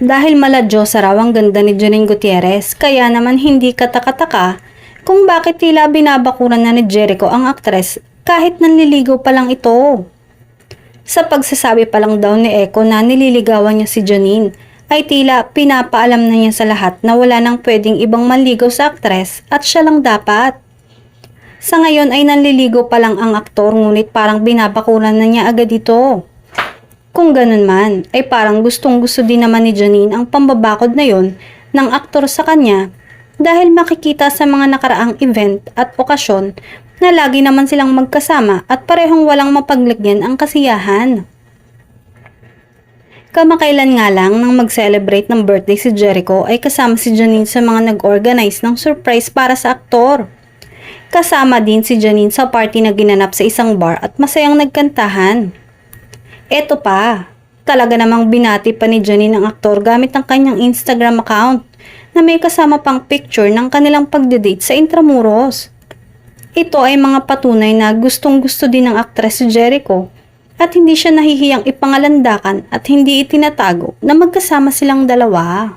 Dahil maladyosa raw ang ganda ni Janine Gutierrez, kaya naman hindi katakataka kung bakit tila binabakuran na ni Jericho ang aktres kahit nanliligaw pa lang ito. Sa pagsasabi pa lang daw ni Echo na nililigawan niya si Janine, ay tila pinapaalam na niya sa lahat na wala nang pwedeng ibang manligaw sa aktres at siya lang dapat. Sa ngayon ay nanliligaw pa lang ang aktor ngunit parang binabakuran na niya agad ito. Kung ganun man, ay parang gustong gusto din naman ni Janine ang pambabakod na yon ng aktor sa kanya dahil makikita sa mga nakaraang event at okasyon na lagi naman silang magkasama at parehong walang mapaglagyan ang kasiyahan. Kamakailan nga lang nang mag-celebrate ng birthday si Jericho ay kasama si Janine sa mga nag-organize ng surprise para sa aktor. Kasama din si Janine sa party na ginanap sa isang bar at masayang nagkantahan. Eto pa, talaga namang binati pa ni Janine ang aktor gamit ang kanyang Instagram account na may kasama pang picture ng kanilang pagdedate sa Intramuros. Ito ay mga patunay na gustong gusto din ng aktres si Jericho at hindi siya nahihiyang ipangalandakan at hindi itinatago na magkasama silang dalawa.